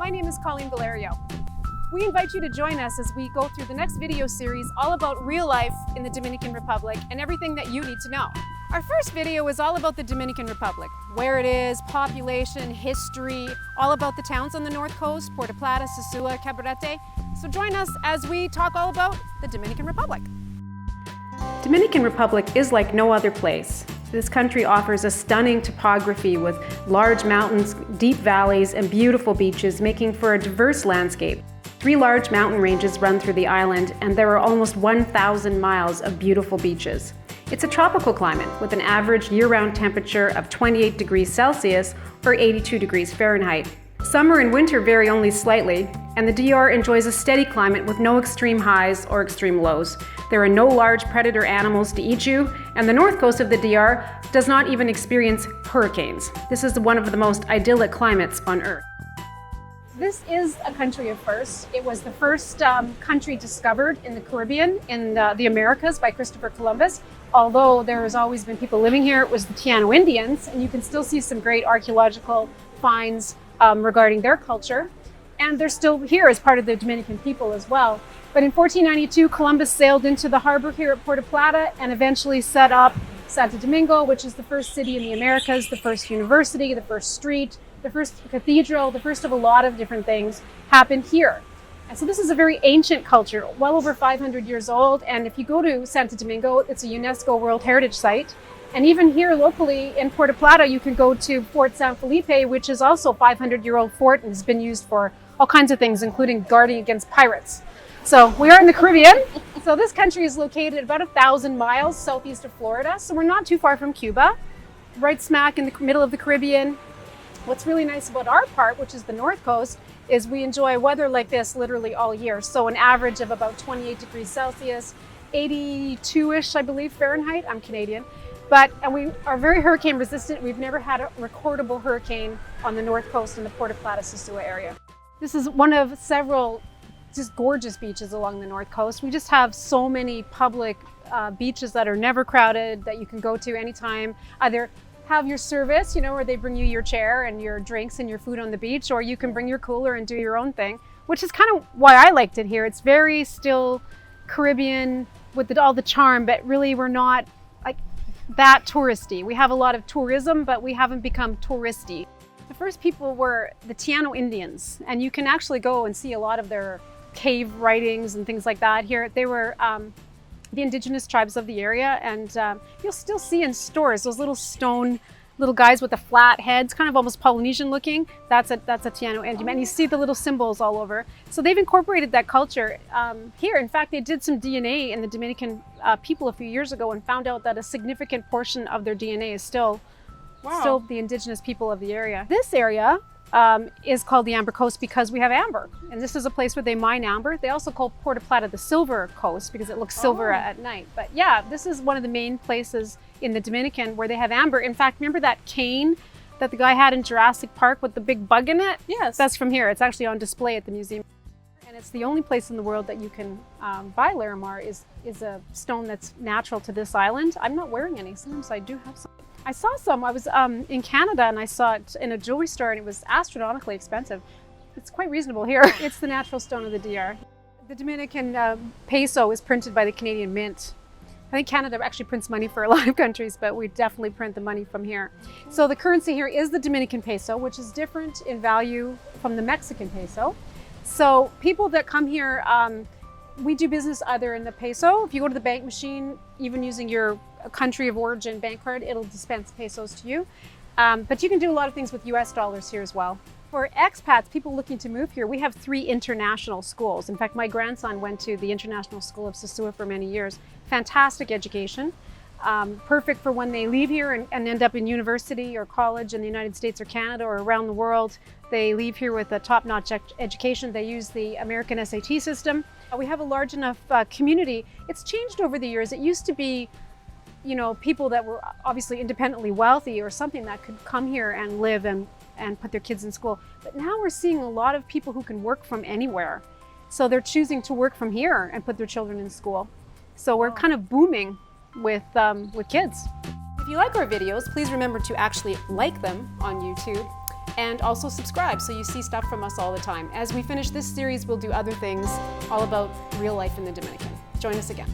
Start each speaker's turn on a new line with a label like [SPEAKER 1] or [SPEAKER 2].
[SPEAKER 1] My name is Colleen Valerio. We invite you to join us as we go through the next video series all about real life in the Dominican Republic and everything that you need to know. Our first video is all about the Dominican Republic, where it is, population, history, all about the towns on the north coast, Puerto Plata, Sosúa, Cabarete. So join us as we talk all about the Dominican Republic. Dominican Republic is like no other place. This country offers a stunning topography with large mountains, deep valleys, and beautiful beaches, making for a diverse landscape. 3 large mountain ranges run through the island, and there are almost 1,000 miles of beautiful beaches. It's a tropical climate with an average year-round temperature of 28 degrees Celsius or 82 degrees Fahrenheit. Summer and winter vary only slightly, and the DR enjoys a steady climate with no extreme highs or extreme lows. There are no large predator animals to eat you, and the north coast of the DR does not even experience hurricanes. This is one of the most idyllic climates on Earth. This is a country of firsts. It was the first country discovered in the Caribbean, in the Americas by Christopher Columbus. Although there has always been people living here, it was the Taino Indians, and you can still see some great archaeological finds regarding their culture. And they're still here as part of the Dominican people as well. But in 1492, Columbus sailed into the harbor here at Puerto Plata and eventually set up Santo Domingo, which is the first city in the Americas, the first university, the first street, the first cathedral, the first of a lot of different things happened here. And so this is a very ancient culture, well over 500 years old. And if you go to Santo Domingo, it's a UNESCO World Heritage Site. And even here locally in Puerto Plata, you can go to Fort San Felipe, which is also a 500-year-old fort and has been used for all kinds of things, including guarding against pirates. So we are in the Caribbean. So this country is located about 1,000 miles southeast of Florida. So we're not too far from Cuba, right smack in the middle of the Caribbean. What's really nice about our part, which is the north coast, is we enjoy weather like this literally all year. So an average of about 28 degrees Celsius, 82-ish, I believe, Fahrenheit. I'm Canadian. And we are very hurricane resistant. We've never had a recordable hurricane on the north coast in the Puerto Plata, Sosúa area. This is one of several just gorgeous beaches along the north coast. We just have so many public beaches that are never crowded, that you can go to anytime. Either have your service, where they bring you your chair and your drinks and your food on the beach, or you can bring your cooler and do your own thing, which is kind of why I liked it here. It's very still Caribbean with all the charm, but really we're not like that touristy. We have a lot of tourism, but we haven't become touristy. The first people were the Taino Indians, and you can actually go and see a lot of their cave writings and things like that here. They were the indigenous tribes of the area, and you'll still see in stores those little stone little guys with the flat heads, kind of almost Polynesian looking. That's a Taino Indian, and you see the little symbols all over. So they've incorporated that culture here. In fact, they did some DNA in the Dominican people a few years ago and found out that a significant portion of their DNA is still the indigenous people of the area. This area is called the Amber Coast because we have amber, and this is a place where they mine amber. They also call Puerto Plata the Silver Coast because it looks silver at night. But yeah, this is one of the main places in the Dominican where they have amber. In fact, remember that cane that the guy had in Jurassic Park with the big bug in it? Yes. That's from here. It's actually on display at the museum. And it's the only place in the world that you can buy Larimar is a stone that's natural to this island. I'm not wearing any. Sometimes I do have some. I saw some. I was in Canada and I saw it in a jewelry store and it was astronomically expensive. It's quite reasonable here. It's the natural stone of the DR. The Dominican peso is printed by the Canadian Mint. I think Canada actually prints money for a lot of countries, but we definitely print the money from here. So the currency here is the Dominican peso, which is different in value from the Mexican peso. So people that come here, we do business either in the peso. If you go to the bank machine, even using your country of origin bank card, it'll dispense pesos to you. But you can do a lot of things with US dollars here as well. For expats, people looking to move here, we have 3 international schools. In fact, my grandson went to the International School of Sosúa for many years. Fantastic education, perfect for when they leave here and end up in university or college in the United States or Canada or around the world. They leave here with a top-notch education. They use the American SAT system. We have a large enough community. It's changed over the years. It used to be people that were obviously independently wealthy or something that could come here and live and put their kids in school. But now we're seeing a lot of people who can work from anywhere. So they're choosing to work from here and put their children in school. So we're kind of booming with kids. If you like our videos, please remember to actually like them on YouTube and also subscribe so you see stuff from us all the time. As we finish this series, we'll do other things all about real life in the Dominican. Join us again.